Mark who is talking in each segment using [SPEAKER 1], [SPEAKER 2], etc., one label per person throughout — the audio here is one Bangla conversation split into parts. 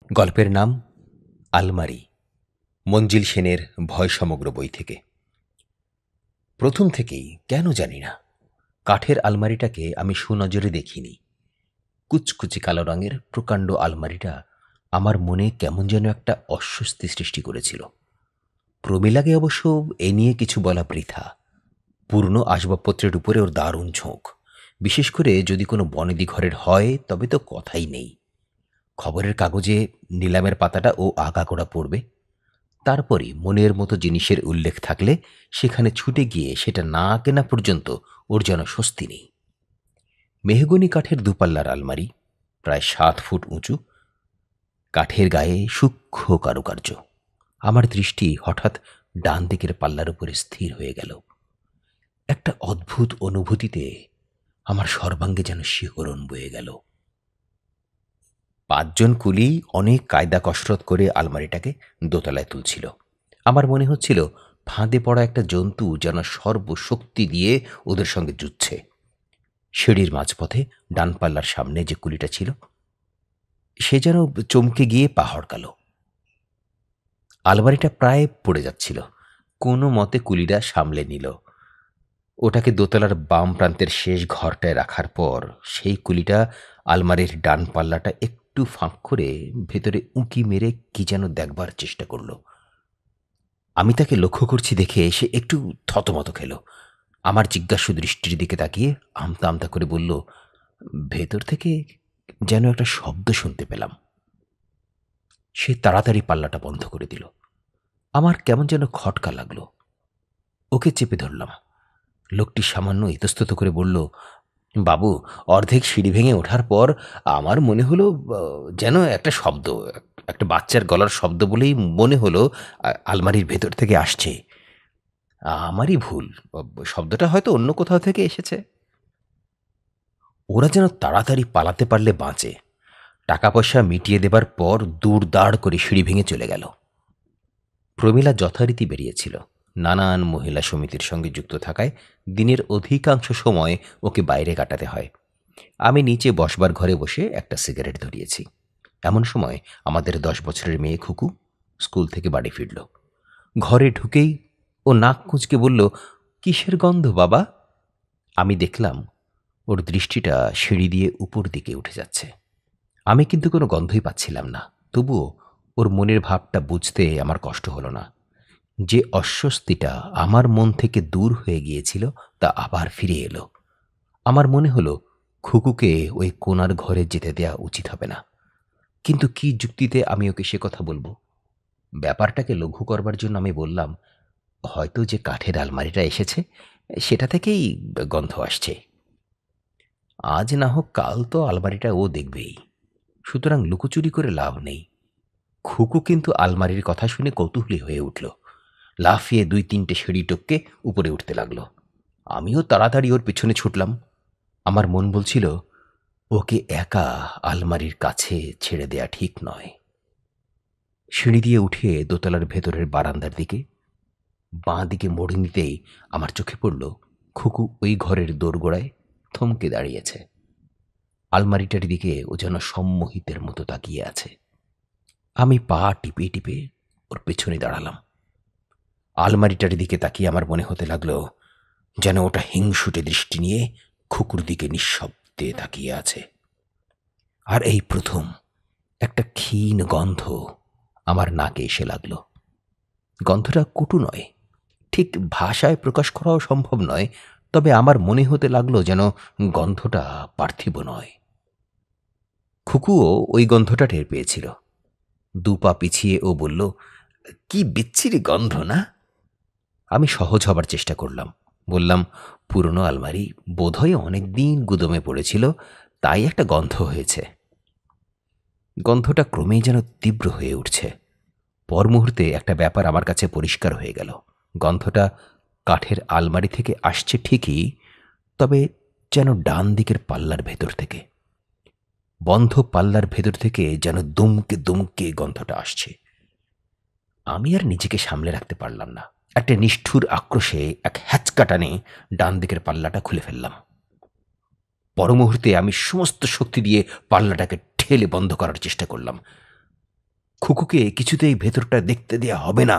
[SPEAKER 1] গল্পের নাম আলমারি। মঞ্জিল সেনের ভয় সমগ্র বই থেকে। প্রথম থেকেই কেন জানি না কাঠের আলমারিটাকে আমি সুনজরে দেখিনি। কুচকুচে কালো রঙের প্রকাণ্ড আলমারিটা আমার মনে কেমন যেন একটা অস্বস্তি সৃষ্টি করেছিল। প্রমীলাকে অবশ্য এ নিয়ে কিছু বলা বৃথা। পুরনো আসবাবপত্রের উপরে ওর দারুণ ঝোঁক, বিশেষ করে যদি কোনো বনেদি ঘরের হয় তবে তো কথাই নেই। খবরের কাগজে নিলামের পাতাটা ও আগাগোড়া পড়বে, তারপরই মনের মতো জিনিসের উল্লেখ থাকলে সেখানে ছুটে গিয়ে সেটা না কেনা পর্যন্ত ওর যেন স্বস্তি নেই। মেহগনি কাঠের দুপাল্লার আলমারি, প্রায় 7 ফুট উঁচু, কাঠের গায়ে সূক্ষ্ম কারুকার্য। আমার দৃষ্টি হঠাৎ ডান দিকের পাল্লার উপরে স্থির হয়ে গেল। একটা অদ্ভুত অনুভূতিতে আমার সর্বাঙ্গে যেন শিহরণ বয়ে গেল। 5 জন কুলি অনেক কায়দা কসরত করে আলমারিটাকে দোতলায় তুলছিল। আমার মনে হচ্ছিল ফাঁদে পড়া একটা জন্তু যেন সর্বশক্তি দিয়ে ওদের সঙ্গে যুদ্ধছে। সিঁড়ির মাঝপথে ডান পাল্লার সামনে যে কুলিটা ছিল সে যেন চমকে গিয়ে পা হড়কাল। আলমারিটা প্রায় পড়ে যাচ্ছিল, কোনো মতে কুলিটা সামলে নিল। ওটাকে দোতলার বাম প্রান্তের শেষ ঘরটায় রাখার পর সেই কুলিটা আলমারির ডান পাল্লাটা একটু ফাঁক করে ভেতরে উঁকি মেরে কি যেন দেখবার চেষ্টা করল। আমি তাকে লক্ষ্য করছি দেখে সে একটু থতমত খেল। আমার জিজ্ঞাসু দৃষ্টির দিকে তাকিয়ে আমতা আমতা করে বলল, ভেতর থেকে যেন একটা শব্দ শুনতে পেলাম। সে তাড়াতাড়ি পাল্লাটা বন্ধ করে দিল। আমার কেমন যেন খটকা লাগলো। ওকে চেপে ধরলাম। লোকটি সামান্য ইতস্তত করে বলল, বাবু, অর্ধেক সিঁড়ি ভেঙে ওঠার পর আমার মনে হলো যেন একটা শব্দ, একটা বাচ্চার গলার শব্দ বলেই মনে হলো আলমারির ভেতর থেকে আসছে। আমারই ভুল, শব্দটা হয়তো অন্য কোথাও থেকে এসেছে। ওরা যেন তাড়াতাড়ি পালাতে পারলে বাঁচে। টাকা পয়সা মিটিয়ে দেবার পর দূর দাঁড় করে সিঁড়ি ভেঙে চলে গেল। প্রমীলা যথারীতি বেরিয়েছিল। নানান মহিলা সমিতির সঙ্গে যুক্ত থাকায় দিনের অধিকাংশ সময় ওকে বাইরে কাটাতে হয়। আমি নিচে বসবার ঘরে বসে একটা সিগারেট ধরিয়েছি। এমন সময় আমাদের 10 বছরের মেয়ে খুকু স্কুল থেকে বাড়ি ফিরল। ঘরে ঢুকেই ও নাক কুঁচকে বলল, কিসের গন্ধ বাবা? আমি দেখলাম ওর দৃষ্টিটা সিঁড়ি দিয়ে উপর দিকে উঠে যাচ্ছে। আমি কিন্তু কোনো গন্ধই পাচ্ছিলাম না। তবুও ওর মনের ভাবটা বুঝতে আমার কষ্ট হলো না। যে অস্বস্তিটা আমার মন থেকে দূর হয়ে গিয়েছিল তা আবার ফিরে এলো। আমার মনে হলো খুকুকে ওই কোণার ঘরে যেতে দেয়া উচিত হবে না। কিন্তু কি যুক্তিতে আমি ওকে সে কথা বলবো? ব্যাপারটাকে লঘু করবার জন্য আমি বললাম, হয়তো যে কাঠের আলমারিটা এসেছে সেটা থেকেই গন্ধ আসছে। আজ না হোক কাল তো আলমারিটা ও দেখবেই, সুতরাং লুকোচুরি করে লাভ নেই। খুকু কিন্তু আলমারির কথা শুনে কৌতূহলী হয়ে উঠল। লাফিয়ে 2-3টে সিঁড়ি টপকে উপরে উঠতে লাগলো। আমিও তাড়াতাড়ি ওর পিছনে ছুটলাম। আমার মন বলছিল, ওকে একা আলমারির কাছে ছেড়ে দেয়া ঠিক নয়। সিঁড়ি দিয়ে উঠে দোতলার ভেতরের বারান্দার দিকে বাঁ দিকে মোড় নিতেই আমার চোখে পড়ল খুকু ওই ঘরের দোরগোড়ায় থমকে দাঁড়িয়েছে। আলমারিটার দিকে ও যেন সম্মোহিতের মতো তাকিয়ে আছে। আমি পা টিপে টিপে ওর পেছনে দাঁড়ালাম। আলমারিটার দিকে তাকিয়ে আমার মনে হতে লাগলো যেন ওটা হিংসুটে দৃষ্টি নিয়ে খুকুর দিকে নিঃশব্দে তাকিয়ে আছে। আর এই প্রথম একটা ক্ষীণ গন্ধ আমার নাকে এসে লাগলো। গন্ধটা কটু নয়, ঠিক ভাষায় প্রকাশ করাও সম্ভব নয়, তবে আমার মনে হতে লাগলো যেন গন্ধটা পার্থিব নয়। খুকুও ওই গন্ধটা টের পেয়েছিল। 2 পা পিছিয়ে ও বলল, কি বিচ্ছিরি গন্ধ না? আমি সহজ হবার চেষ্টা করলাম। বললাম, পুরনো আলমারি বোধহয় অনেকদিন গুদমে পড়েছিল, তাই একটা গন্ধ হয়েছে। গন্ধটা ক্রমেই যেন তীব্র হয়ে উঠছে। পর মুহূর্তে একটা ব্যাপার আমার কাছে পরিষ্কার হয়ে গেল। গন্ধটা কাঠের আলমারি থেকে আসছে ঠিকই, তবে যেন ডান দিকের পাল্লার ভেতর থেকে। বন্ধ পাল্লার ভেতর থেকে যেন দুমকে দুমকে গন্ধটা আসছে। আমি আর নিজেকে সামলে রাখতে পারলাম না। একটা নিষ্ঠুর আক্রোশে এক হ্যাচকা টানে ডান দিকের পাল্লাটা খুলে ফেললাম। পর মুহূর্তে আমি সমস্ত শক্তি দিয়ে পাল্লাটাকে ঠেলে বন্ধ করার চেষ্টা করলাম। খুকুকে কিছুতেই ভেতরটা দেখতে দেয়া হবে না।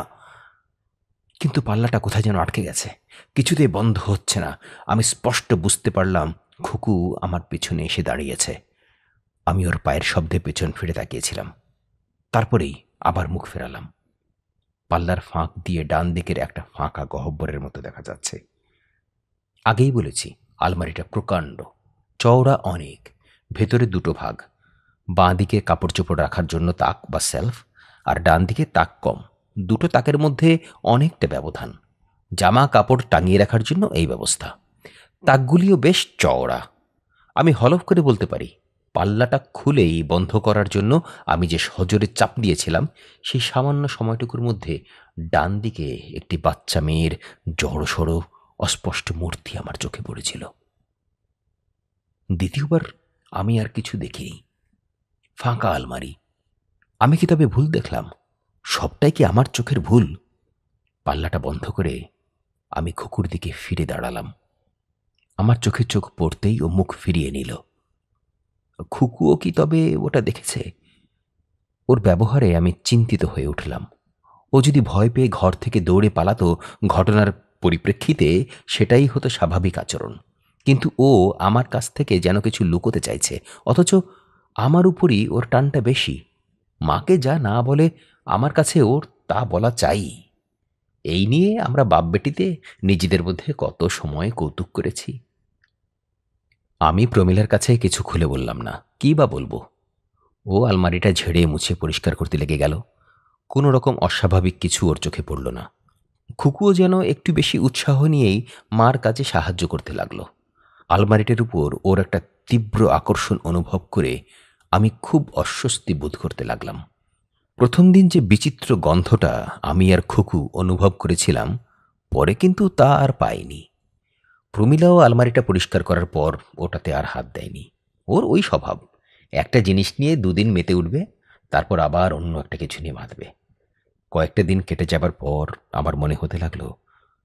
[SPEAKER 1] কিন্তু পাল্লাটা কোথায় যেন আটকে গেছে, কিছুতেই বন্ধ হচ্ছে না। আমি স্পষ্ট বুঝতে পারলাম খুকু আমার পেছনে এসে দাঁড়িয়েছে। আমি ওর পায়ের শব্দে পেছন ফিরে তাকিয়েছিলাম, তারপরেই আবার মুখ ফেরালাম। পাল্লার ফাঁক দিয়ে ডান দিকের একটা ফাঁকা গহ্বরের মতো দেখা যাচ্ছে। আগেই বলেছি, আলমারিটা প্রকাণ্ড, চওড়া অনেক, ভেতরে দুটো ভাগ। বাঁ দিকে কাপড় চোপড় রাখার জন্য তাক বা সেলফ, আর ডান দিকে তাক কম। দুটো তাকের মধ্যে অনেকটা ব্যবধান। জামা কাপড় টাঙিয়ে রাখার জন্য এই ব্যবস্থা। তাকগুলিও বেশ চওড়া। আমি হলফ করে বলতে পারি, পাল্লাটা খুলেই বন্ধ করার জন্য আমি যে সজোরে চাপ দিয়েছিলাম, সেই সামান্য সময়টুকুর মধ্যে ডান দিকে একটি বাচ্চা মেয়ের জড়সড় অস্পষ্ট মূর্তি আমার চোখে পড়েছিল। দ্বিতীয়বার আমি আর কিছু দেখিনি। ফাঁকা আলমারি। আমি কি তবে ভুল দেখলাম? সবটাই কি আমার চোখের ভুল? পাল্লাটা বন্ধ করে আমি খুকুর দিকে ফিরে দাঁড়ালাম। আমার চোখে চোখ পড়তেই ও মুখ ফিরিয়ে নিল। খুকুও কি তবে ওটা দেখেছে? ওর ব্যবহারে আমি চিন্তিত হয়ে উঠলাম। ও যদি ভয় পেয়ে ঘর থেকে দৌড়ে পালাতো, ঘটনার পরিপ্রেক্ষিতে সেটাই হতো স্বাভাবিক আচরণ। কিন্তু ও আমার কাছ থেকে যেন কিছু লুকোতে চাইছে, অথচ আমার উপরই ওর টানটা বেশি। মাকে যা না বলে আমার কাছে ওর তা বলা চাই। এই নিয়ে আমরা বাপ বেটিতে নিজেদের মধ্যে কত সময় কৌতুক করেছি। আমি প্রমিলার কাছে কিছু খুলে বললাম না, কি বা বলবো। ও আলমারিটা ঝেড়ে মুছে পরিষ্কার করতে লেগে গেল। কোনো রকম অস্বাভাবিক কিছু ওর চোখে পড়ল না। খুকুও যেন একটু বেশি উৎসাহ নিয়েই মার কাজে সাহায্য করতে লাগলো। আলমারিটার উপর ওর একটা তীব্র আকর্ষণ অনুভব করে আমি খুব অস্বস্তি বোধ করতে লাগলাম। প্রথম দিন যে বিচিত্র গন্ধটা আমি আর খুকু অনুভব করেছিলাম, পরে কিন্তু তা আর পাইনি। প্রমিলাও আলমারিটা পরিষ্কার করার পর ওটাতে আর হাত দেয়নি। ওর ওই স্বভাব, একটা জিনিস নিয়ে দুদিন মেতে উঠবে, তারপর আবার অন্য একটা কিছু নিয়ে মাতবে। কয়েকটা দিন কেটে যাবার পর আমার মনে হতে লাগলো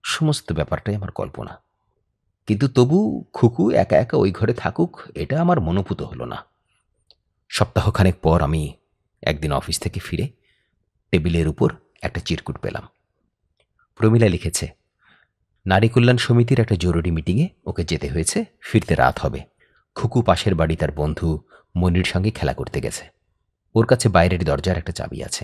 [SPEAKER 1] সমস্ত ব্যাপারটাই আমার কল্পনা। কিন্তু তবু খুকু একা একা ওই ঘরে থাকুক, এটা আমার মনোভূত হলো না। সপ্তাহখানেক পর আমি একদিন অফিস থেকে ফিরে টেবিলের উপর একটা চিরকুট পেলাম। প্রমিলা লিখেছে, নারী কল্যাণ সমিতির একটা জরুরি মিটিংয়ে ওকে যেতে হয়েছে, ফিরতে রাত হবে। খুকু পাশের বাড়ি তার বন্ধু মনির সঙ্গে খেলা করতে গেছে। ওর কাছে বাইরের দরজার একটা চাবি আছে।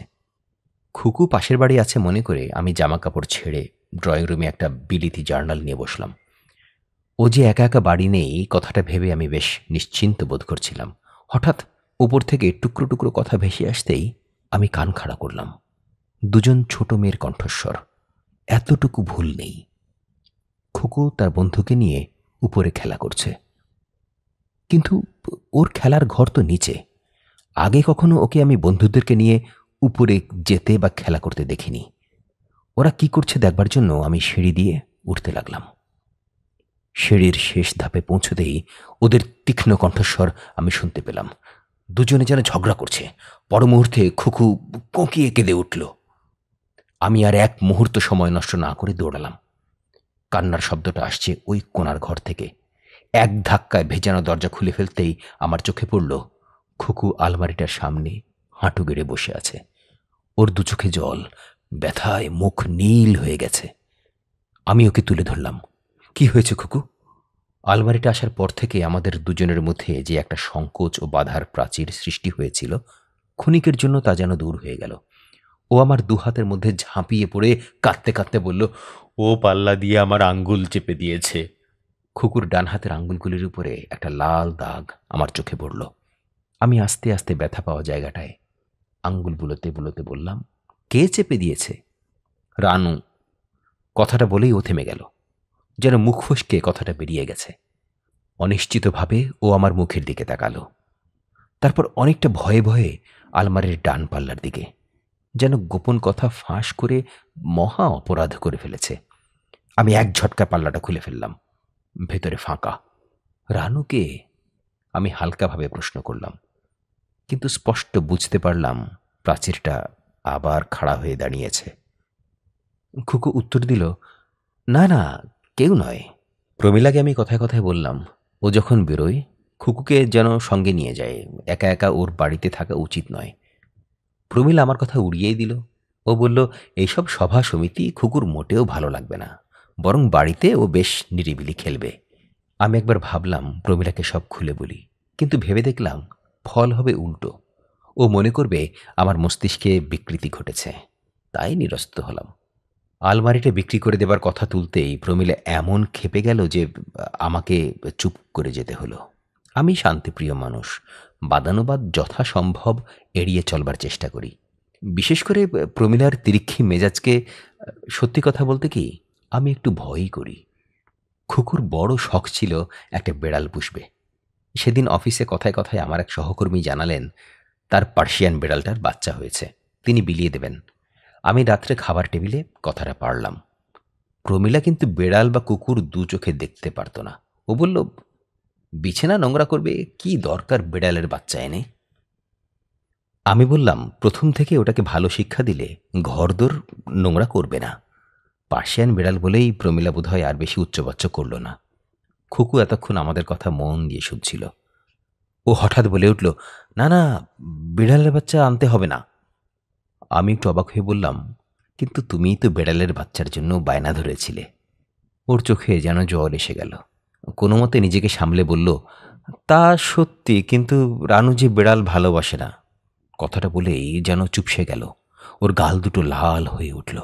[SPEAKER 1] খুকু পাশের বাড়ি আছে মনে করে আমি জামা কাপড় ছেড়ে ড্রয়িং রুমে একটা বিলিতি জার্নাল নিয়ে বসলাম। ও যে একা একা বাড়ি নেই, কথাটা ভেবে আমি বেশ নিশ্চিন্ত বোধ করছিলাম। হঠাৎ উপর থেকে টুকরো টুকরো কথা ভেসে আসতেই আমি কান খাড়া করলাম। দুজন ছোট মেয়ের কণ্ঠস্বর। এতটুকু ভুল নেই। খুকু তার বন্ধুকে নিয়ে উপরে খেলা করছে, কিন্তু ওর খেলার ঘর তো নিচে। আগে কখনো ওকে আমি বন্ধুদেরকে নিয়ে উপরে যেতে বা খেলা করতে দেখিনি। ওরা কি করছে দেখবার জন্য আমি সিঁড়ি দিয়ে উঠতে লাগলাম। সিঁড়ির শেষ ধাপে পৌঁছতেই ওদের তীক্ষ্ণ কণ্ঠস্বর আমি শুনতে পেলাম। দুজনে যেন ঝগড়া করছে। পর মুহূর্তে খুকু কোঁকিয়ে কেঁদে উঠল। আমি আর এক মুহূর্ত সময় নষ্ট না করে দৌড়ালাম। কান্নার শব্দটা আসছে ওই কোণার ঘর থেকে। এক ধাক্কায় ভেজানো দরজা খুলে ফেলতেই আমার চোখে পড়ল খুকু আলমারিটার সামনে হাঁটু গেড়ে বসে আছে। ওর দু চোখে জল, ব্যথায় মুখ নীল হয়ে গেছে। আমি ওকে তুলে ধরলাম। কি হয়েছে খুকু? আলমারিটা আসার পর থেকে আমাদের দুজনের মধ্যে যে একটা সংকোচ ও বাধার প্রাচীর সৃষ্টি হয়েছিল, ক্ষণিকের জন্য তা যেন দূর হয়ে গেল। ও আমার দু হাতের মধ্যে ঝাঁপিয়ে পড়ে কাঁদতে কাঁদতে বলল, ও পাল্লা দিয়ে আমার আঙ্গুল চেপে দিয়েছে। খুকুর ডান হাতের আঙ্গুলগুলির উপরে একটা লাল দাগ আমার চোখে পড়ল। আমি আস্তে আস্তে ব্যথা পাওয়া জায়গাটায় আঙ্গুল বুলোতে বুলোতে বললাম, কে চেপে দিয়েছে? রানু। কথাটা বলেই ও থেমে গেল, যেন মুখ ফসকে কথাটা বেরিয়ে গেছে। অনিশ্চিতভাবে ও আমার মুখের দিকে তাকালো, তারপর অনেকটা ভয়ে ভয়ে আলমারির ডান পাল্লার দিকে, যেন গোপন কথা ফাঁস করে মহা অপরাধ করে ফেলেছে। আমি এক ঝটকায় পাল্লাটা খুলে ফেললাম। ভেতরে ফাঁকা। রানুকে? আমি হালকাভাবে প্রশ্ন করলাম, কিন্তু স্পষ্ট বুঝতে পারলাম প্রাচীরটা আবার খাড়া হয়ে দাঁড়িয়েছে। খুকু উত্তর দিল, না না, কেউ নয়। প্রমিলাকে আমি কথায় কথায় বললাম, ও যখন বেরোয় খুকুকে যেন সঙ্গে নিয়ে যায়, একা একা ওর বাড়িতে থাকা উচিত নয়। প্রমীলা আমার কথা উড়িয়েই দিল। ও বলল, এইসব সভা সমিতি খুকুর মোটেও ভালো লাগবে না, বরং বাড়িতে ও বেশ নিরিবিলি খেলবে। আমি একবার ভাবলাম প্রমীলাকে সব খুলে বলি, কিন্তু ভেবে দেখলাম ফল হবে উল্টো। ও মনে করবে আমার মস্তিষ্কে বিকৃতি ঘটেছে। তাই নিরস্ত হলাম। আলমারিটা বিক্রি করে দেবার কথা তুলতেই প্রমীলা এমন ক্ষেপে গেল যে আমাকে চুপ করে যেতে হলো। আমি শান্তিপ্রিয় মানুষ, বাদানুবাদ যথাসম্ভব এড়িয়ে চলবার চেষ্টা করি। বিশেষ করে প্রমীলার তিরিক্ষি মেজাজকে, সত্যি কথা বলতে কি, আমি একটু ভয়ই করি। খুকুর বড় শখ ছিল একটা বেড়াল পুষবে। সেদিন অফিসে কথায় কথায় আমার এক সহকর্মী জানালেন তার পার্সিয়ান বেড়ালটার বাচ্চা হয়েছে, তিনি বিলিয়ে দেবেন। আমি রাত্রে খাবার টেবিলে কথাটা পাড়লাম। প্রমীলা কিন্তু বেড়াল বা কুকুর দু চোখে দেখতে পারত না। ও বলল, বিছানা নোংরা করবে, কি দরকার বেড়ালের বাচ্চা এনে। আমি বললাম, প্রথম থেকে ওটাকে ভালো শিক্ষা দিলে ঘরদোর নোংরা করবে না। পার্সিয়ান বেড়াল বলেই প্রমীলা বোধহয় আর বেশি উচ্চবাচ্য করল না। খুকু এতক্ষণ আমাদের কথা মন দিয়ে শুনছিল। ও হঠাৎ বলে উঠল, না না, বিড়ালের বাচ্চা আনতে হবে না। আমি একটু অবাক হয়ে বললাম, কিন্তু তুমিই তো বেড়ালের বাচ্চার জন্য বায়না ধরেছিলে। ওর চোখে যেন জল এসে গেল। কোনো মতে নিজেকে সামলে বলল, তা সত্যি, কিন্তু রানু যে বেড়াল ভালোবাসে না। কথাটা বলেই যেন চুপসে গেল। ওর গাল দুটো লাল হয়ে উঠল।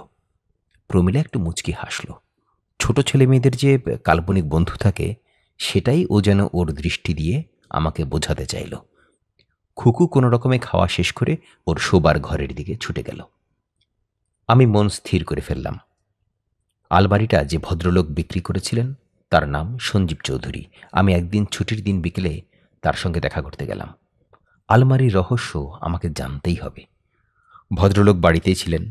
[SPEAKER 1] প্রমীলা একটু মুচকি হাসল। ছোট ছেলে মেয়েদের যে কাল্পনিক বন্ধু থাকে, সেটাই ও যেন ওর দৃষ্টি দিয়ে আমাকে বোঝাতে চাইল। খুকু কোনো রকমে খাওয়া শেষ করে ওর শোবার ঘরের দিকে ছুটে গেল। আমি মন স্থির করে ফেললাম। আলমারিটা যে ভদ্রলোক বিক্রি করেছিলেন তার নাম সঞ্জীব চৌধুরী। আমি একদিন ছুটির দিন বিকেলে তার সঙ্গে দেখা করতে গেলাম। আলমারির রহস্য আমাকে জানতেই হবে। ভদ্রলোক বাড়িতেই ছিলেন।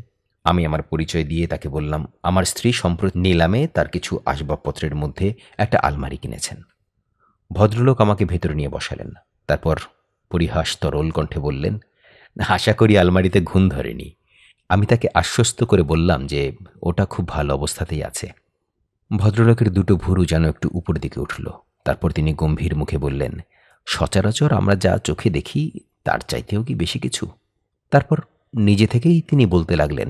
[SPEAKER 1] আমি আমার পরিচয় দিয়ে তাকে বললাম, আমার স্ত্রী সম্প্রতি নিলামে তার কিছু আসবাবপত্রের মধ্যে একটা আলমারি কিনেছেন। ভদ্রলোক আমাকে ভেতরে নিয়ে বসালেন। তারপর পরিহাস তরল কণ্ঠে বললেন, আশা করি আলমারিতে ঘুণ ধরেনি। আমি তাকে আশ্বস্ত করে বললাম যে ওটা খুব ভালো অবস্থাতেই আছে। ভদ্রলোকের দুটো ভুরু যেন একটু উপর দিকে উঠল। তারপর তিনি গম্ভীর মুখে বললেন, সচরাচর আমরা যা চোখে দেখি তার চাইতেও কি বেশি কিছু? তারপর নিজে থেকেই তিনি বলতে লাগলেন,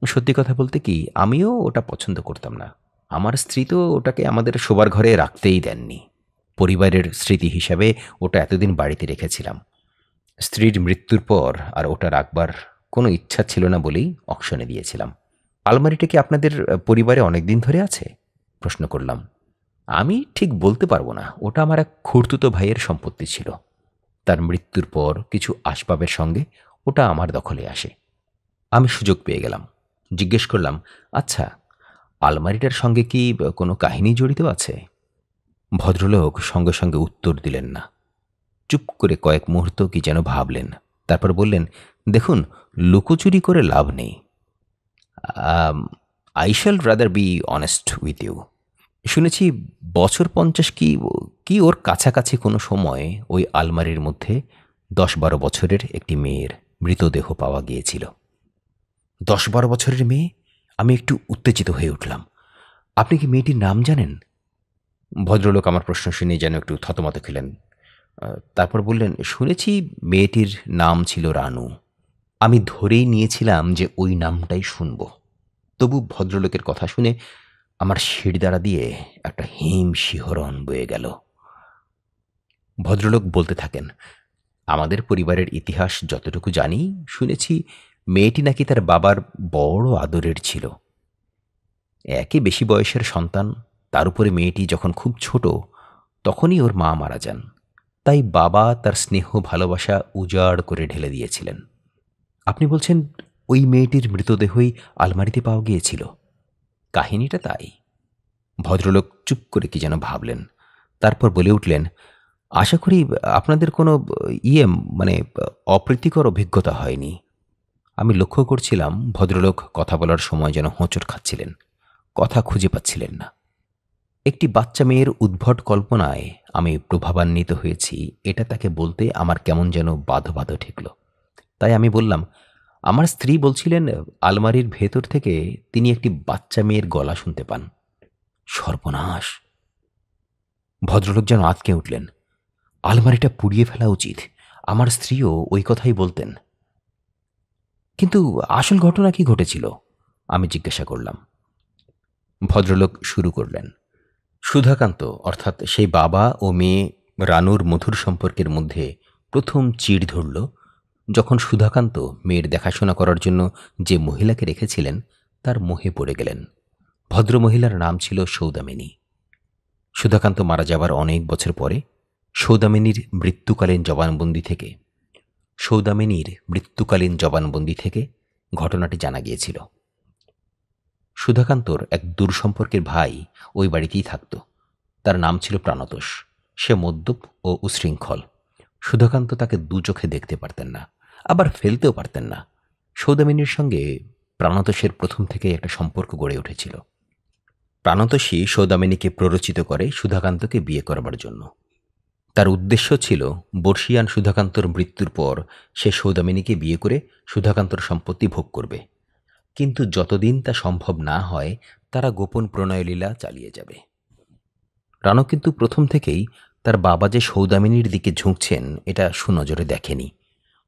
[SPEAKER 1] সত্যি কথা বলতে কি, আমিও ওটা পছন্দ করতাম না। আমার স্ত্রী তো ওটাকে আমাদের শোবার ঘরে রাখতেই দেননি। পরিবারের স্মৃতি হিসাবে ওটা এতদিন বাড়িতে রেখেছিলাম। স্ত্রীর মৃত্যুর পর আর ওটা রাখবার কোনো ইচ্ছা ছিল না বলেই অকশনে দিয়েছিলাম। আলমারিটা কি আপনাদের পরিবারে অনেক দিন ধরে আছে? প্রশ্ন করলাম। আমি ঠিক বলতে পারবো না। ওটা আমার এক খুড়তুতো ভাইয়ের সম্পত্তি ছিল। তার মৃত্যুর পর কিছু আসবাবের সঙ্গে ওটা আমার দখলে আসে। আমি সুযোগ পেয়ে গেলাম। জিজ্ঞেস করলাম, আচ্ছা, আলমারিটার সঙ্গে কি কোনো কাহিনী জড়িত আছে? ভদ্রলোক সঙ্গে সঙ্গে উত্তর দিলেন না। চুপ করে কয়েক মুহূর্ত কি যেন ভাবলেন। তারপর বললেন, দেখুন, লুকোচুরি করে লাভ নেই। I shall rather be honest with you. শুনেছি বছর 50 কি কি ওর কাছাকাছি কোনো সময় ওই আলমারির মধ্যে 10-12 বছরের একটি মেয়ের মৃতদেহ পাওয়া গিয়েছিল। 10-12 বছরের মেয়ে? আমি একটু উত্তেজিত হয়ে উঠলাম। আপনি কি মেয়েটির নাম জানেন? ভদ্রলোক আমার প্রশ্ন শুনে যেন একটু থতমত খেলেন। তারপর বললেন, শুনেছি মেয়েটির নাম ছিল রানু। আমি ধরেই নিয়েছিলাম যে ওই নামটাই শুনব। তবু ভদ্রলোকের কথা শুনে আমার শিরদাঁড়া দিয়ে একটা হিম শিহরণ বয়ে গেল। ভদ্রলোক বলতে থাকেন, আমাদের পরিবারের ইতিহাস যতটুকু জানি, শুনেছি মেয়েটি নাকি তার বাবার বড় আদরের ছিল। একে বেশি বয়সের সন্তান, তার উপরে মেয়েটি যখন খুব ছোট তখনই ওর মা মারা যান। তাই বাবা তার স্নেহ ভালোবাসা উজাড় করে ঢেলে দিয়েছিলেন। আপনি বলছেন ওই মেয়েটির মৃতদেহই আলমারিতে পাওয়া গিয়েছিল? কাহিনীটা তাই। ভদ্রলোক চুপ করে কি যেন ভাবলেন। তারপর বলে উঠলেন, আশা করি আপনাদের কোনো মানে অপ্রীতিকর অভিজ্ঞতা হয়নি। আমি লক্ষ্য করছিলাম ভদ্রলোক কথা বলার সময় যেন হোঁচট খাচ্ছিলেন, কথা খুঁজে পাচ্ছিলেন না। একটি বাচ্চা মেয়ের উদ্ভট কল্পনায় আমি প্রভাবান্বিত হয়েছি, এটা তাকে বলতে আমার কেমন যেন বাধো বাধো ঠেকল। তাই আমি বললাম, আমার স্ত্রী বলছিলেন আলমারির ভেতর থেকে তিনি একটি বাচ্চা মেয়ের গলা শুনতে পান। সর্বনাশ! ভদ্রলোক যেন আঁতকে উঠলেন। আলমারিটা পুড়িয়ে ফেলা উচিত। আমার স্ত্রীও ওই কথাই বলতেন। কিন্তু আসল ঘটনা কি ঘটেছিল? আমি জিজ্ঞাসা করলাম। ভদ্রলোক শুরু করলেন। সুধাকান্ত অর্থাৎ সেই বাবা ও মেয়ে রানুর মধুর সম্পর্কের মধ্যে প্রথম চিড় ধরল যখন সুধাকান্ত মেয়ের দেখাশোনা করার জন্য যে মহিলাকে রেখেছিলেন তার মোহে পড়ে গেলেন। ভদ্রমহিলার নাম ছিল সৌদামিনী। সুধাকান্ত মারা যাবার অনেক বছর পরে সৌদামিনীর মৃত্যুকালীন জবানবন্দি থেকে ঘটনাটি জানা গিয়েছিল। সুধাকান্তর এক দূর সম্পর্কের ভাই ওই বাড়িতেই থাকত। তার নাম ছিল প্রাণতোষ। সে মদ্যপ ও উশৃঙ্খল। সুধাকান্ত তাকে দু চোখে দেখতে পারতেন না, আবার ফেলতেও পারতেন না। সৌদামিনীর সঙ্গে প্রাণতোষের প্রথম থেকে একটা সম্পর্ক গড়ে উঠেছিল। প্রাণতোষী সৌদামিনীকে প্ররোচিত করে সুধাকান্তকে বিয়ে করবার জন্য। তার উদ্দেশ্য ছিল বর্ষিয়ান সুধাকান্তর মৃত্যুর পর সে সৌদামিনীকে বিয়ে করে সুধাকান্তর সম্পত্তি ভোগ করবে। কিন্তু যতদিন তা সম্ভব না হয় তারা গোপন প্রণয়লীলা চালিয়ে যাবে। রানু কিন্তু প্রথম থেকেই তার বাবা যে সৌদামিনীর দিকে ঝুঁকছেন এটা সুনজরে দেখেনি।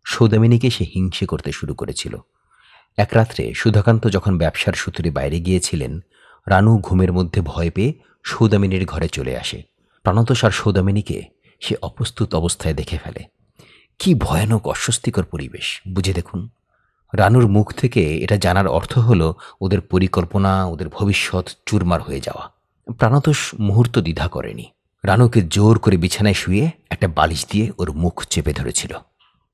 [SPEAKER 1] সৌদামিনীকে সে হিংসে করতে শুরু করেছিল। এক রাত্রে সুধাকান্ত যখন ব্যবসার সূত্রে বাইরে গিয়েছিলেন, রানু ঘুমের মধ্যে ভয় পেয়ে সৌদামিনীর ঘরে চলে আসে। প্রাণতোষ আর সৌদামিনীকে সে অপ্রস্তুত অবস্থায় দেখে ফেলে। কি ভয়ানক অস্বস্তিকর পরিবেশ, বুঝে দেখুন। রানুর মুখ থেকে এটা জানার অর্থ হলো ওদের পরিকল্পনা, ওদের ভবিষ্যৎ চুরমার হয়ে যাওয়া। প্রাণতোষ মুহূর্ত দ্বিধা করেনি। রানুকে জোর করে বিছানায় শুয়ে একটা বালিশ দিয়ে ওর মুখ চেপে ধরেছিল।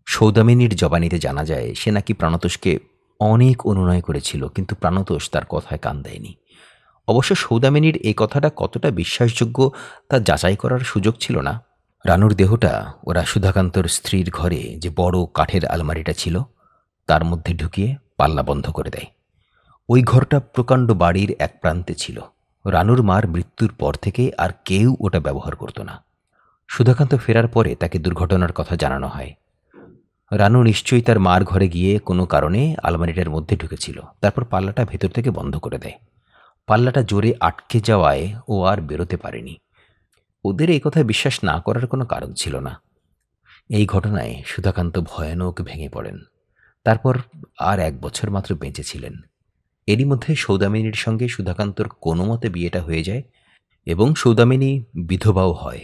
[SPEAKER 1] সৌদামিনীর জবানিতে জানা যায় সে নাকি প্রাণতোষকে অনেক অনুনয় করেছিল, কিন্তু প্রাণতোষ তার কথায় কান দেয়নি। অবশ্য সৌদামিনীর এই কথাটা কতটা বিশ্বাসযোগ্য তা যাচাই করার সুযোগ ছিল না। রানুর দেহটা ওরা সুধাকান্তর স্ত্রীর ঘরে যে বড় কাঠের আলমারিটা ছিল তার মধ্যে ঢুকিয়ে পাল্লা বন্ধ করে দেয়। ওই ঘরটা প্রকাণ্ড বাড়ির এক প্রান্তে ছিল। রানুর মার মৃত্যুর পর থেকে আর কেউ ওটা ব্যবহার করত না। সুধাকান্ত ফেরার পরে তাকে দুর্ঘটনার কথা জানানো হয়। রানু নিশ্চয়ই তার মার ঘরে গিয়ে কোনো কারণে আলমারিটার মধ্যে ঢুকেছিল, তারপর পাল্লাটা ভেতর থেকে বন্ধ করে দেয়। পাল্লাটা জোরে আটকে যাওয়ায় ও আর বেরোতে পারেনি। ওদের এই কথায় বিশ্বাস না করার কোনো কারণ ছিল না। এই ঘটনায় সুধাকান্ত ভয়ানক ভেঙে পড়েন। তারপর আর 1 বছর মাত্র বেঁচে ছিলেন। এরই মধ্যে সৌদামিনীর সঙ্গে সুধাকান্তর কোনো মতে বিয়েটা হয়ে যায় এবং সৌদামিনী বিধবাও হয়।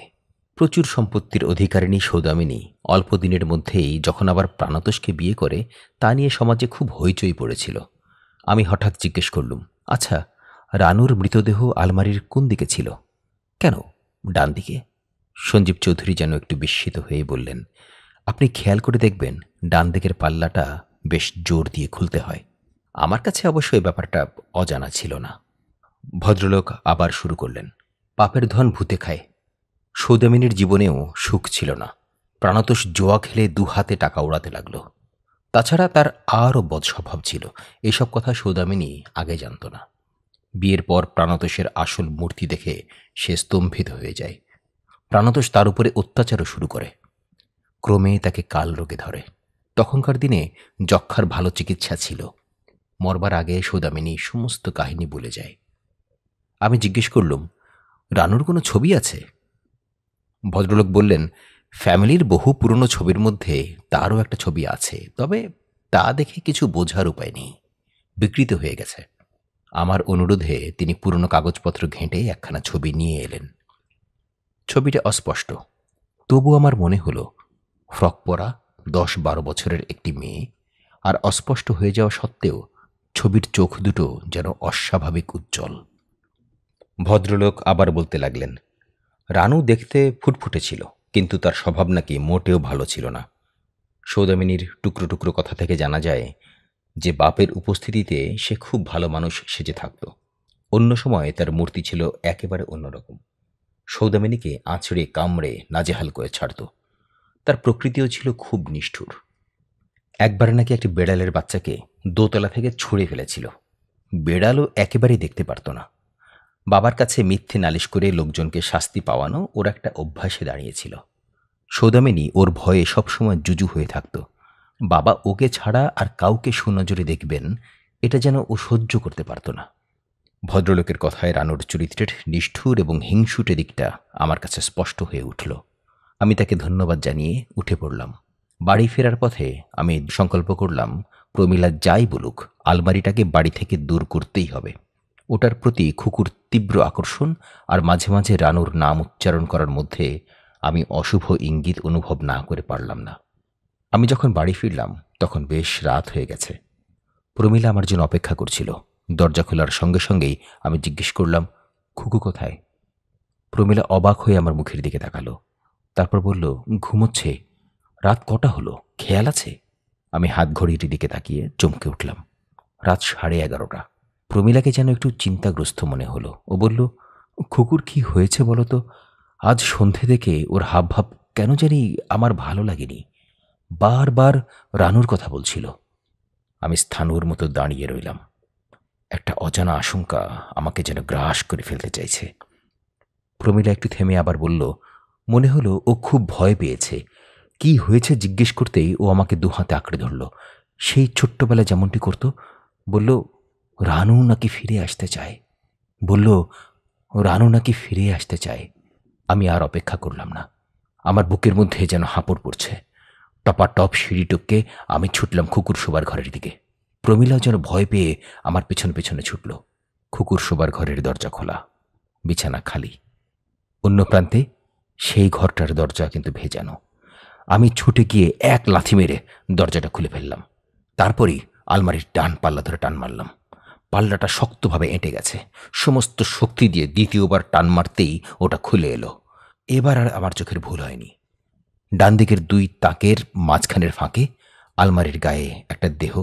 [SPEAKER 1] প্রচুর সম্পত্তির অধিকারিণী সৌদামিনী অল্প দিনের মধ্যেই যখন আবার প্রাণতোষকে বিয়ে করে তা নিয়ে সমাজে খুব হইচই পড়েছিল। আমি হঠাৎ জিজ্ঞেস করলুম, আচ্ছা, রানুর মৃতদেহ আলমারির কোন দিকে ছিল? কেন, ডান দিকে? সঞ্জীব চৌধুরী যেন একটু বিস্মিত হয়ে বললেন, আপনি খেয়াল করে দেখবেন ডান দিকের পাল্লাটা বেশ জোর দিয়ে খুলতে হয়। আমার কাছে অবশ্য এই ব্যাপারটা অজানা ছিল না। ভদ্রলোক আবার শুরু করলেন, পাপের ধন ভূতে খায়। সৌদামিনীর জীবনেও সুখ ছিল না। প্রাণতোষ জুয়া খেলে 2 হাতে টাকা উড়াতে লাগল। তাছাড়া তার আরও বদস্বভাব ছিল। এসব কথা সৌদামিনী আগে জানত না। বিয়ের পর প্রাণতোষের আসল মূর্তি দেখে সে স্তম্ভিত হয়ে যায়। প্রাণতোষ তার উপরে অত্যাচারও শুরু করে। ক্রমে তাকে কাল রোগে ধরে। তখনকার দিনে যক্ষার ভালো চিকিৎসা ছিল। মরবার আগে সৌদামিনী সমস্ত কাহিনী বলে যায়। আমি জিজ্ঞেস করলুম, রানুর কোনো ছবি আছে? ভদ্রলোক বললেন, ফ্যামিলির বহু পুরনো ছবির মধ্যে তারও একটা ছবি আছে, তবে তা দেখে কিছু বোঝার উপায় নেই, বিকৃত হয়ে গেছে। আমার অনুরোধে তিনি পুরনো কাগজপত্র ঘেঁটে একখানা ছবি নিয়ে এলেন। ছবিটা অস্পষ্ট, তবু আমার মনে হলো ফ্রক পরা 10-12 বছরের একটি মেয়ে, আর অস্পষ্ট হয়ে যাওয়া সত্ত্বেও ছবির চোখ দুটো যেন অস্বাভাবিক উজ্জ্বল। ভদ্রলোক আবার বলতে লাগলেন, রানু দেখতে ফুটফুটে ছিল, কিন্তু তার স্বভাব নাকি মোটেও ভালো ছিল না। সৌদামিনীর টুকরো টুকরো কথা থেকে জানা যায় যে বাপের উপস্থিতিতে সে খুব ভালো মানুষ সেজে থাকত। অন্য সময় তার মূর্তি ছিল একেবারে অন্যরকম। সৌদামিনীকে আঁচড়ে কামড়ে নাজেহাল করে ছাড়ত। তার প্রকৃতিও ছিল খুব নিষ্ঠুর। একবার নাকি একটি বেড়ালের বাচ্চাকে দোতলা থেকে ছুঁড়ে ফেলেছিল। বেড়ালও একেবারেই দেখতে পারত না। বাবার কাছে মিথ্যে নালিশ করে লোকজনকে শাস্তি পাওয়ানো ওর একটা অভ্যাসে দাঁড়িয়েছিল। সৌদামিনী ওর ভয়ে সবসময় জুজু হয়ে থাকত। বাবা ওকে ছাড়া আর কাউকে সুনজরে দেখবেন এটা যেন ও সহ্য করতে পারত না। ভদ্রলোকের কথায় রানুর চরিত্রের নিষ্ঠুর এবং হিংসুটে দিকটা আমার কাছে স্পষ্ট হয়ে উঠল। আমি তাকে ধন্যবাদ জানিয়ে উঠে পড়লাম। বাড়ি ফেরার পথে আমি সংকল্প করলাম প্রমীলা যাই বলুক, আলমারিটাকে বাড়ি থেকে দূর করতেই হবে। ওটার প্রতি খুকুর তীব্র আকর্ষণ আর মাঝে মাঝে রানুর নাম উচ্চারণ করার মধ্যে আমি অশুভ ইঙ্গিত অনুভব না করে পারলাম না। আমি যখন বাড়ি ফিরলাম তখন বেশ রাত হয়ে গেছে। প্রমীলা আমার জন্য অপেক্ষা করছিল। দরজা খোলার সঙ্গে সঙ্গেই আমি জিজ্ঞেস করলাম, খুকু কোথায়? প্রমীলা অবাক হয়ে আমার মুখের দিকে তাকালো, তারপর বলল, ঘুমোচ্ছে। রাত কটা হলো, খেয়াল আছে? আমি হাত ঘড়ির দিকে তাকিয়ে চমকে উঠলাম। রাত 11:30। প্রমীলাকে যেন একটু চিন্তাগ্রস্ত মনে হলো। ও বলল, খুকুর কি হয়েছে বলো তো? আজ সন্ধে থেকে ওর হাবভাব কেন জানি আমার ভালো লাগেনি। বারবার রানুর কথা বলছিল। আমি স্থাণুর মতো দাঁড়িয়ে রইলাম। একটা অজানা আশঙ্কা আমাকে যেন গ্রাস করে ফেলতে চাইছে। প্রমীলা একটু থেমে আবার বলল, মনে হলো ও খুব ভয় পেয়েছে। কি হয়েছে জিজ্ঞেস করতেই ও আমাকে দুহাতে আঁকড়ে ধরল, সেই ছোট্টবেলা যেমনটি করত। বলল, রানু নাকি ফিরে আসতে চায়। বলল, রানু নাকি ফিরে আসতে চায়। আমি আর অপেক্ষা করলাম না। আমার বুকের মধ্যে যেন হাঁপড় পড়ছে। টপাটপ সিঁড়ি টপকে আমি ছুটলাম খুকুর শোবার ঘরের দিকে। প্রমীলাও যেন ভয় পেয়ে আমার পেছনে পেছনে ছুটল। খুকুর শোবার ঘরের দরজা খোলা, বিছানা খালি। অন্য প্রান্তে সেই ঘরটার দরজা কিন্তু ভেজানো। আমি ছুটে গিয়ে এক লাথি মেরে দরজাটা খুলে ফেললাম। তারপরই আলমারির ডান পাল্লা ধরে টান মারলাম। পাল্লাটা শক্তভাবে এঁটে গেছে। সমস্ত শক্তি দিয়ে দ্বিতীয়বার টান মারতেই ওটা খুলে এলো। এবার আর আমার চোখের ভুল হয়নি। ডান দিকের দুই তাকের মাঝখানের ফাঁকে আলমারির গায়ে একটা দেহ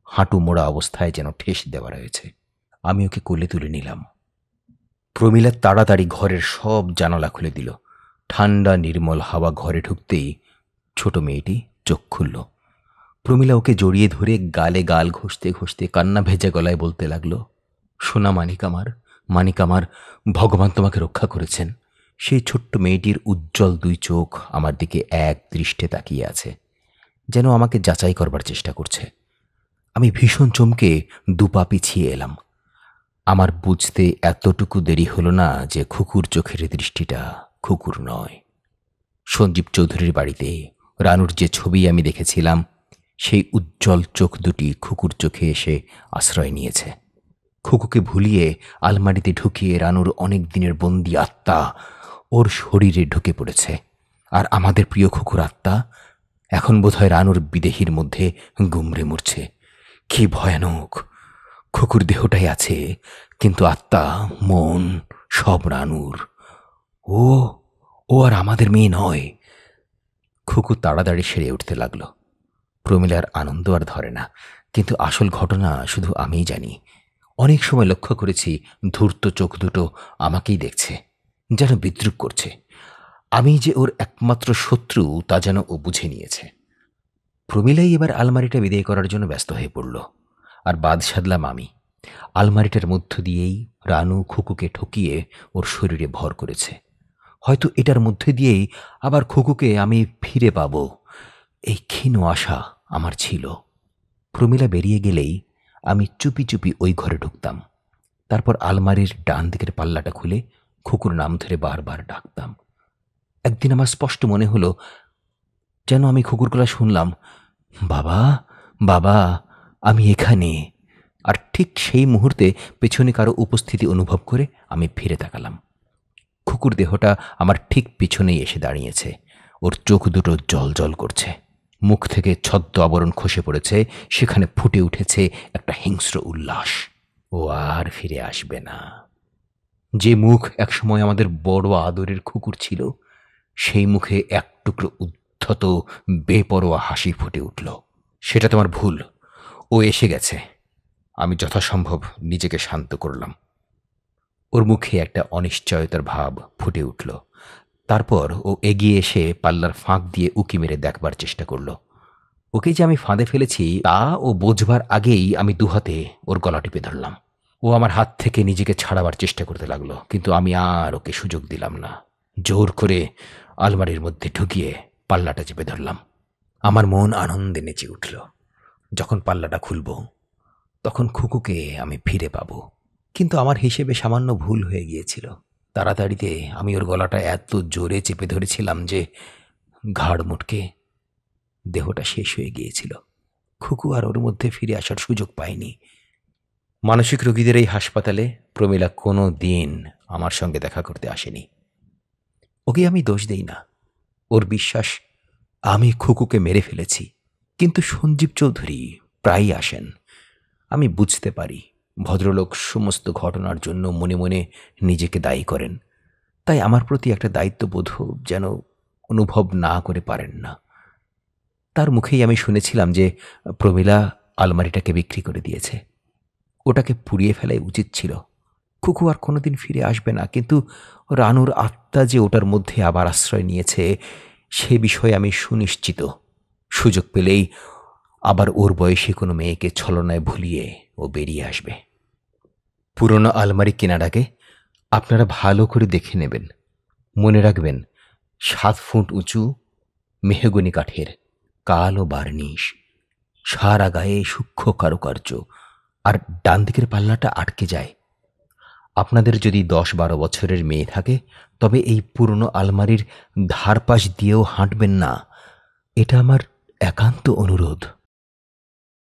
[SPEAKER 1] হাঁটু মোড়া অবস্থায় যেন ঠেস দেওয়া রয়েছে। আমি ওকে কোলে তুলে নিলাম। প্রমীলা তাড়াতাড়ি ঘরের সব জানালা খুলে দিল। ঠান্ডা নির্মল হাওয়া ঘরে ঢুকতেই ছোট মেয়েটি চোখ খুলল। প্রমীলা ওকে জড়িয়ে ধরে গালে গাল ঘষতে ঘষতে কান্না ভেজা গলায় বলতে লাগলো, সোনা মানিক আমার, মানিক আমার, ভগবান তোমাকে রক্ষা করেছেন। সেই ছোট্ট মেয়েটির উজ্জ্বল দুই চোখ আমার দিকে এক দৃষ্টে তাকিয়ে আছে, যেন আমাকে যাচাই করবার চেষ্টা করছে। আমি ভীষণ চমকে দুপা পিছিয়ে এলাম। আমার বুঝতে এতটুকু দেরি হলো না যে খুকুর চোখের দৃষ্টিটা খুকুর নয়। সঞ্জীব চৌধুরীর বাড়িতে রানুর যে ছবি আমি দেখেছিলাম, সেই উজ্জ্বল চোখ দুটি খুকুর চোখে এসে আশ্রয় নিয়েছে। খুকুকে ভুলিয়ে আলমারিতে ঢুকিয়ে রানুর অনেক দিনের বন্দি আত্মা ওর শরীরে ঢুকে পড়েছে। আর আমাদের প্রিয় খুকুর আত্মা এখন বোধহয় রানুর বিদেহীর মধ্যে গুমরে মরছে। কি ভয়ানক! খুকুর দেহটাই আছে, কিন্তু আত্মা, মন সব রানুর। ও ও আর আমাদের মেয়ে নয়। খুকু তাড়াতাড়ি সেরে উঠতে লাগলো। প্রমীলার আনন্দ আর ধরে না, কিন্তু আসল ঘটনা শুধু আমিই জানি। অনেক সময় লক্ষ্য করেছি ধূর্ত চোখ দুটো আমাকেই দেখছে, যেন বিদ্রূপ করছে। আমি যে ওর একমাত্র শত্রু তা যেন ও বুঝে নিয়েছে। প্রমীলাই এবার আলমারিটা বিদায় করার জন্য ব্যস্ত হয়ে পড়ল, আর বাদ সাধলাম আমি। আলমারিটার মধ্য দিয়েই রানু খুকুকে ঠকিয়ে ওর শরীরে ভর করেছে। হয়তো এটার মধ্যে দিয়েই আবার খুকুকে আমি ফিরে পাব, এই ক্ষীণ আশা আমার ছিল। প্রমীলা বেরিয়ে গেলেই আমি চুপি চুপি ওই ঘরে ঢুকতাম। তারপর আলমারির ডান দিকের পাল্লাটা খুলে খুকুর নাম ধরে বারবার ডাকতাম। একদিন আমার স্পষ্ট মনে হলো যেন আমি খুকুর গলা শুনলাম, বাবা, বাবা, আমি এখানে। আর ঠিক সেই মুহূর্তে পেছনে কারো উপস্থিতি অনুভব করে আমি ফিরে তাকালাম। খুকুর দেহটা আমার ঠিক পিছনেই এসে দাঁড়িয়েছে। ওর চোখ দুটো জল জল করছে। মুখ থেকে ছদ্ম আবরণ খসে পড়েছে। সেখানে ফুটে উঠেছে একটা হিংস্র উল্লাস। ও আর ফিরে আসবে না। যে মুখ একসময় আমাদের বড় আদরের খুকুর ছিল, সেই মুখে এক টুকরো উদ্ধত বেপরোয়া হাসি ফুটে উঠল। সেটা তোমার ভুল। ও এসে গেছে। আমি যথাসম্ভব নিজেকে শান্ত করলাম। ওর মুখে একটা অনিশ্চয়তার ভাব ফুটে উঠল। তারপর ও এগিয়ে এসে পাল্লার ফাঁক দিয়ে উকি মেরে দেখবার চেষ্টা করল। ওকে যে আমি ফাঁদে ফেলেছি তা ও বোঝবার আগেই আমি দুহাতে ওর গলা টিপে ধরলাম। ও আমার হাত থেকে নিজেকে ছাড়াবার চেষ্টা করতে লাগলো, কিন্তু আমি আর ওকে সুযোগ দিলাম না। জোর করে আলমারির মধ্যে ঢুকিয়ে পাল্লাটা চেপে ধরলাম। আমার মন আনন্দে নেচে উঠল। যখন পাল্লাটা খুলব তখন খুকুকে আমি ফিরে পাব। কিন্তু আমার হিসেবে সামান্য ভুল হয়ে গিয়েছিল। তাড়াতাড়িতে আমি ওর গলাটা এত জোরে চেপে ধরেছিলাম যে ঘাড় মুটকে দেহটা শেষ হয়ে গিয়েছিল। খুকু আর ওর মধ্যে ফিরে আসার সুযোগ পায়নি। মানসিক রোগীদের এই হাসপাতালে প্রমীলা কোনো দিন আমার সঙ্গে দেখা করতে আসেনি। ওকে আমি দোষ দেই না। ওর বিশ্বাস আমি খুকুকে মেরে ফেলেছি। কিন্তু সঞ্জীব চৌধুরী প্রায়ই আসেন। আমি বুঝতে পারি ভদ্রলোক সমস্ত ঘটনার জন্য মনে মনে নিজেকে দায়ী করেন, তাই আমার প্রতি একটা দায়িত্ববোধ যেন অনুভব না করে পারেন না। তার মুখেই আমি শুনেছিলাম যে প্রমীলা আলমারিটাকে বিক্রি করে দিয়েছে। ওটাকে পুড়িয়ে ফেলাই উচিত ছিল। খুকু আর কোনোদিন ফিরে আসবে না, কিন্তু রানুর আত্মা যে ওটার মধ্যে আবার আশ্রয় নিয়েছে সে বিষয়ে আমি সুনিশ্চিত। সুযোগ পেলেই আবার ওর বয়সী কোনো মেয়েকে ছলনায় ভুলিয়ে ও বেরিয়ে আসবে। পুরনো আলমারি কেনার আগে আপনারা ভালো করে দেখে নেবেন। মনে রাখবেন 7 ফুট উঁচু মেহগনি কাঠের কালো বার্নিশ, সারা গায়ে সূক্ষ্ম কারুকার্য, আর ডান দিকের পাল্লাটা আটকে যায়। আপনাদের যদি 10-12 বছরের মেয়ে থাকে তবে এই পুরনো আলমারির ধারপাশ দিয়েও হাঁটবেন না। এটা আমার একান্ত অনুরোধ।